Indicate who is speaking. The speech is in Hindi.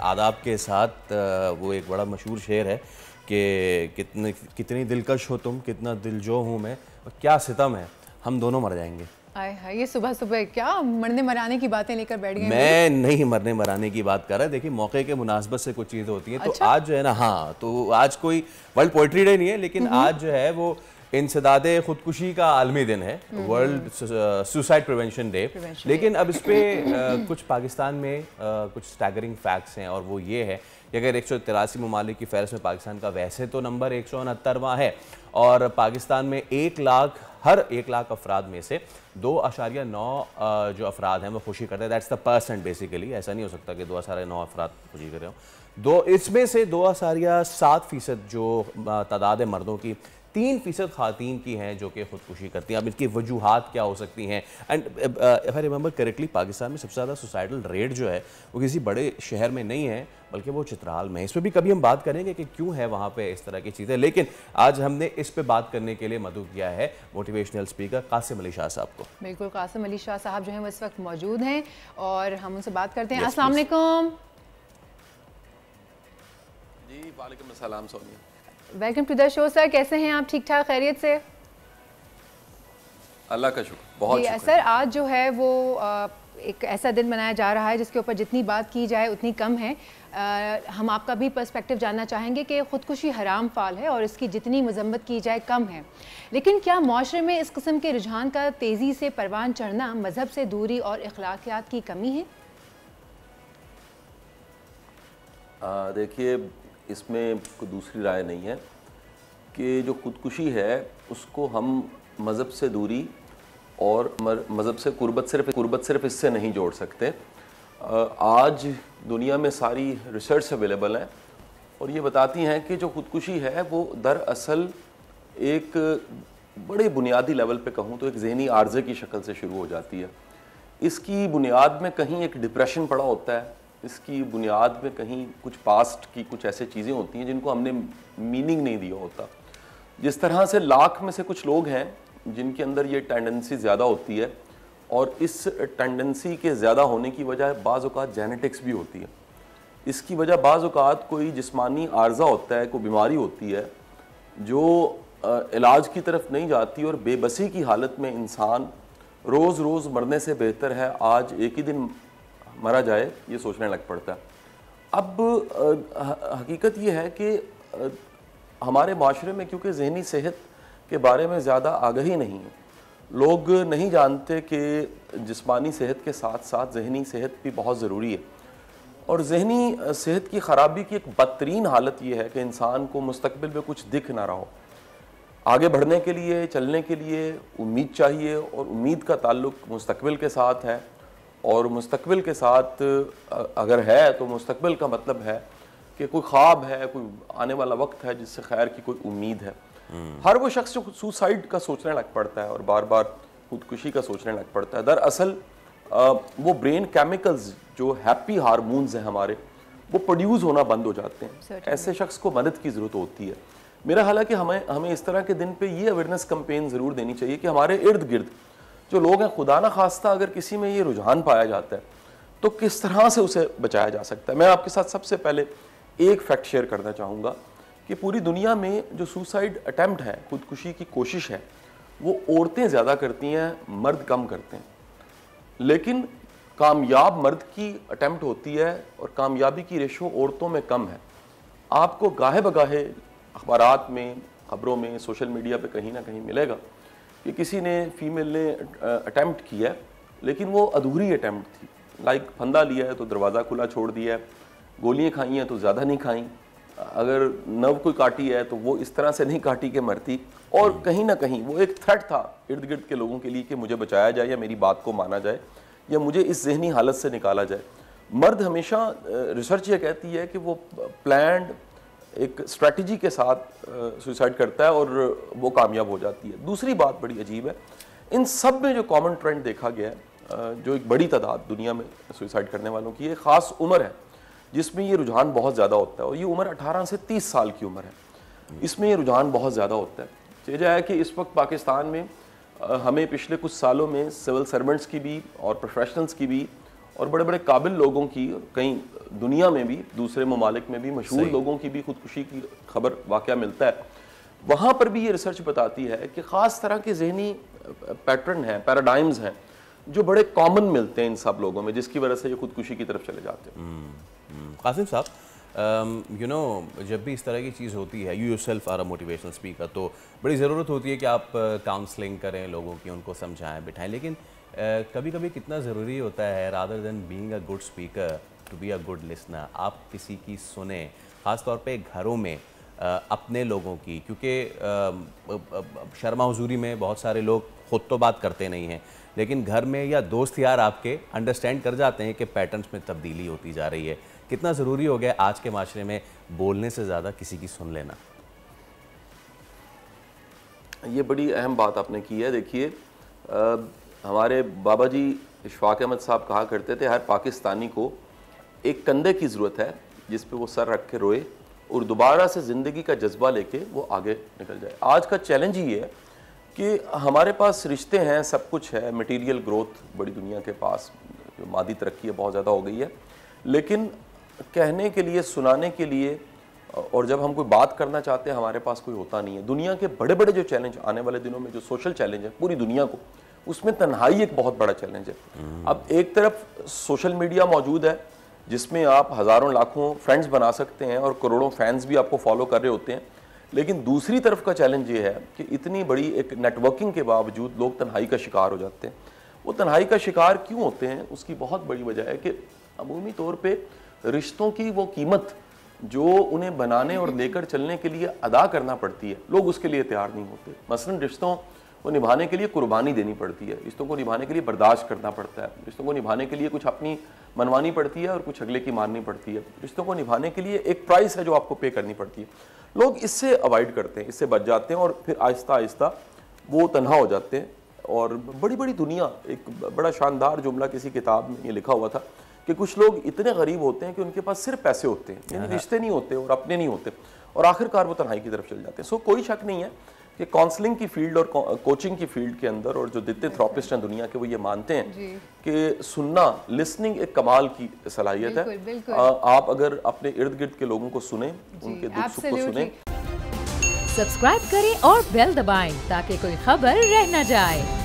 Speaker 1: आदाब के साथ वो एक बड़ा मशहूर शेर है कि कितनी दिलकश हो तुम, कितना दिलजो हूँ मैं, और क्या सितम है हम दोनों मर जाएंगे।
Speaker 2: आय हाय, ये सुबह सुबह क्या मरने मराने की बातें लेकर बैठ गए।
Speaker 1: मैं नहीं मरने मराने की बात कर रहा, देखिए मौके के मुनासबत से कुछ चीज़ें होती हैं।
Speaker 2: अच्छा?
Speaker 1: तो आज जो है ना, हाँ, तो आज कोई वर्ल्ड पोइट्री डे नहीं है, लेकिन आज जो है वो इंसदादे खुदकुशी का आलमी दिन है, वर्ल्ड सुसाइड प्रिवेंशन डे। लेकिन अब इस पे कुछ पाकिस्तान में कुछ स्टैगरिंग फैक्ट्स हैं, और वो ये है कि अगर 183 ममालिक की फहरिस्त में पाकिस्तान का वैसे तो नंबर 169वां है, और पाकिस्तान में 1 लाख अफराद में से 2.9 जो अफराद हैं वो खुशी करते हैं। दैट्स द परसेंट बेसिकली, ऐसा नहीं हो सकता कि 2.9 अफराद खुशी कर रहे हो। इसमें से 2.7% जो तादाद है मर्दों की, 3% खातीन की हैं जो कि खुदकुशी करती हैं। अब इसकी वजूहात क्या हो सकती हैं? And if I remember correctly, Pakistan में सबसे ज़्यादा सुसाइडल रेट जो है वो किसी बड़े शहर में नहीं है, बल्कि वो चित्राल में है। इस पर भी कभी हम बात करेंगे कि क्यों है वहाँ पे इस तरह की चीज़ें। लेकिन आज हमने इस पे बात करने के लिए मदद किया है मोटिवेशनल स्पीकर कासिम अली शाह साहब को।
Speaker 2: बिल्कुल, कासिम अली शाह साहब जो हैं वो इस वक्त मौजूद हैं और हम उनसे बात करते हैं। अस्सलाम वालेकुम।
Speaker 3: जी वालेकुम अस्सलाम Sonia.
Speaker 2: Welcome to the show sir, कैसे हैं आप? ठीक ठाक, खैरियत से?
Speaker 3: अल्लाह का शुक्र, बहुत
Speaker 2: जी
Speaker 3: शुक्र।
Speaker 2: सर, आज जो है वो एक ऐसा दिन मनाया जा रहा है जिसके ऊपर जितनी बात की जाए उतनी कम है। हम आपका भी पर्सपेक्टिव जानना चाहेंगे कि ख़ुदकुशी हराम फ़ाल है और इसकी जितनी मजम्मत की जाए कम है, लेकिन क्या माशरे में इस किस्म के रुझान का तेज़ी से परवान चढ़ना मज़हब से दूरी और अखलाकियात की कमी है?
Speaker 3: देखिए, इसमें कोई दूसरी राय नहीं है कि जो खुदकुशी है उसको हम मज़हब से दूरी और मज़हब से कुर्बत सिर्फ इससे नहीं जोड़ सकते। आज दुनिया में सारी रिसर्च अवेलेबल है और ये बताती हैं कि जो खुदकुशी है वो दरअसल एक बड़े बुनियादी लेवल पे कहूँ तो एक ज़हनी आर्ज़े की शक्ल से शुरू हो जाती है। इसकी बुनियाद में कहीं एक डिप्रेशन पड़ा होता है, इसकी बुनियाद में कहीं कुछ पास्ट की कुछ ऐसे चीज़ें होती हैं जिनको हमने मीनिंग नहीं दिया होता। जिस तरह से लाख में से कुछ लोग हैं जिनके अंदर ये टेंडेंसी ज़्यादा होती है, और इस टेंडेंसी के ज़्यादा होने की वजह बाज़ औक़ात जेनेटिक्स भी होती है। इसकी वजह बाज़ औक़ात कोई जिस्मानी आर्ज़ा होता है, कोई बीमारी होती है जो इलाज की तरफ नहीं जाती, और बेबसी की हालत में इंसान रोज़ रोज़ मरने से बेहतर है आज एक ही दिन मरा जाए, ये सोचने लग पड़ता है। अब हकीकत ये है कि हमारे माशरे में क्योंकि ज़हनी सेहत के बारे में ज़्यादा आगाही नहीं है, लोग नहीं जानते कि जिस्मानी सेहत के साथ साथ ज़हनी सेहत भी बहुत ज़रूरी है, और ज़हनी सेहत की ख़राबी की एक बदतरीन हालत ये है कि इंसान को मुस्तक़बिल में कुछ दिख ना रहा हो। आगे बढ़ने के लिए, चलने के लिए उम्मीद चाहिए, और उम्मीद का ताल्लुक़ मुस्तक़बिल के साथ है, और मुस्तक़बिल के साथ अगर है तो मुस्तक़बिल का मतलब है कि कोई ख्वाब है, कोई आने वाला वक्त है जिससे खैर की कोई उम्मीद है। हर वो शख्स जो सुसाइड का सोचने लग पड़ता है और बार बार खुदकुशी का सोचने लग पड़ता है, दरअसल वो ब्रेन केमिकल्स जो हैप्पी हार्मोन्स हैं हमारे, वो प्रोड्यूस होना बंद हो जाते हैं। ऐसे शख्स को मदद की ज़रूरत होती है। मेरा ख्याल है कि हमें इस तरह के दिन पे ये अवेयरनेस कैंपेन ज़रूर देनी चाहिए कि हमारे इर्द गिर्द जो लोग हैं, खुदा ना खास्ता अगर किसी में ये रुझान पाया जाता है तो किस तरह से उसे बचाया जा सकता है। मैं आपके साथ सबसे पहले एक फैक्ट शेयर करना चाहूँगा कि पूरी दुनिया में जो सुसाइड अटैम्प्ट है, खुदकुशी की कोशिश है, वो औरतें ज़्यादा करती हैं, मर्द कम करते हैं। लेकिन कामयाब मर्द की अटैम्प्ट होती है और कामयाबी की रेशो औरतों में कम है। आपको गाहे बगाहे अखबारात में, ख़बरों में, सोशल मीडिया पे कहीं ना कहीं मिलेगा कि किसी ने फीमेल ने अटैम्प्ट किया, लेकिन वो अधूरी अटैम्प्ट थी। लाइक फंदा लिया है तो दरवाज़ा खुला छोड़ दिया है, गोलियाँ खाई हैं तो ज़्यादा नहीं खाई, अगर नर्व कोई काटी है तो वो इस तरह से नहीं काटी कि मरती, और कहीं ना कहीं वो एक थ्रेट था इर्द गिर्द के लोगों के लिए कि मुझे बचाया जाए या मेरी बात को माना जाए या मुझे इस जहनी हालत से निकाला जाए। मर्द हमेशा, रिसर्च ये कहती है कि वो प्लान्ड एक स्ट्रैटेजी के साथ सुसाइड करता है और वो कामयाब हो जाती है। दूसरी बात बड़ी अजीब है, इन सब में जो कॉमन ट्रेंड देखा गया है, जो एक बड़ी तादाद दुनिया में सुसाइड करने वालों की एक ख़ास उम्र है जिसमें ये रुझान बहुत ज़्यादा होता है, और ये उम्र 18 से 30 साल की उम्र है। इसमें ये रुझान बहुत ज़्यादा होता है। वजह है कि इस वक्त पाकिस्तान में हमें पिछले कुछ सालों में सिविल सर्वेंट्स की भी और प्रोफेशनल्स की भी और बड़े बड़े काबिल लोगों की, कहीं दुनिया में भी, दूसरे ममालिक में भी मशहूर लोगों की भी खुदकुशी की खबर वाक़या मिलता है। वहाँ पर भी ये रिसर्च बताती है कि ख़ास तरह के जहनी पैटर्न हैं, पैराडाइम्स हैं जो बड़े कॉमन मिलते हैं इन सब लोगों में, जिसकी वजह से ये खुदकुशी की तरफ चले जाते हैं।
Speaker 1: कासिम साहब, यू नो, जब भी इस तरह की चीज़ होती है, you yourself are a motivational speaker, तो बड़ी ज़रूरत होती है कि आप काउंसलिंग करें लोगों की, उनको समझाएं, बिठाएं, लेकिन कभी कभी कितना ज़रूरी होता है, rather than being a good speaker, to be a good listener. आप किसी की सुने, ख़ास तौर पे घरों में अपने लोगों की, क्योंकि शर्मा हुजूरी में बहुत सारे लोग खुद तो बात करते नहीं हैं, लेकिन घर में या दोस्त यार आपके अंडरस्टैंड कर जाते हैं कि पैटर्न्स में तब्दीली होती जा रही है। कितना ज़रूरी हो गया आज के माशरे में बोलने से ज़्यादा किसी की सुन लेना?
Speaker 3: ये बड़ी अहम बात आपने की है। देखिए, हमारे बाबा जी इशफाक अहमद साहब कहा करते थे, हर पाकिस्तानी को एक कंधे की ज़रूरत है जिस पे वो सर रख के रोए और दोबारा से ज़िंदगी का जज्बा लेके वो आगे निकल जाए। आज का चैलेंज ही है कि हमारे पास रिश्ते हैं, सब कुछ है, मटेरियल ग्रोथ बड़ी दुनिया के पास, मादी तरक्की है बहुत ज़्यादा हो गई है, लेकिन कहने के लिए, सुनाने के लिए, और जब हम कोई बात करना चाहते हैं हमारे पास कोई होता नहीं है। दुनिया के बड़े बड़े जो चैलेंज आने वाले दिनों में, जो सोशल चैलेंज है पूरी दुनिया को, उसमें तन्हाई एक बहुत बड़ा चैलेंज है। अब एक तरफ सोशल मीडिया मौजूद है जिसमें आप हज़ारों लाखों फ्रेंड्स बना सकते हैं और करोड़ों फैंस भी आपको फॉलो कर रहे होते हैं, लेकिन दूसरी तरफ का चैलेंज ये है कि इतनी बड़ी एक नेटवर्किंग के बावजूद लोग तन्हाई का शिकार हो जाते हैं। वो तन्हाई का शिकार क्यों होते हैं, उसकी बहुत बड़ी वजह है कि अमूमी तौर पे रिश्तों की वो कीमत जो उन्हें बनाने और लेकर चलने के लिए अदा करना पड़ती है, लोग उसके लिए तैयार नहीं होते। मसलन रिश्तों को निभाने के लिए कुर्बानी देनी पड़ती है, रिश्तों को निभाने के लिए बर्दाश्त करना पड़ता है, रिश्तों को निभाने के लिए कुछ अपनी मनवानी पड़ती है और कुछ अगले की माननी पड़ती है, रिश्तों को निभाने के लिए एक प्राइस है जो आपको पे करनी पड़ती है। लोग इससे अवॉइड करते हैं, इससे बच जाते हैं और फिर आहिस्ता आहिस्ता वो तन्हा हो जाते हैं। और बड़ी बड़ी दुनिया, एक बड़ा शानदार जुमला किसी किताब में ये लिखा हुआ था कि कुछ लोग इतने गरीब होते हैं कि उनके पास सिर्फ पैसे होते हैं, यानी रिश्ते नहीं होते और अपने नहीं होते, और आखिरकार वो तन्हाई की तरफ चले जाते हैं। सो कोई शक नहीं है कि काउंसलिंग की फील्ड और कोचिंग की फील्ड के अंदर, और जो जितने थेरेपिस्ट हैं दुनिया के, वो ये मानते हैं कि सुनना, लिसनिंग एक कमाल की सलाहियत है। बिल्कुल। आप अगर अपने इर्द गिर्द के लोगों को सुने, उनके दुख सुख को सुने।
Speaker 4: सब्सक्राइब करें और बेल दबाएं ताकि कोई खबर रह न जाए।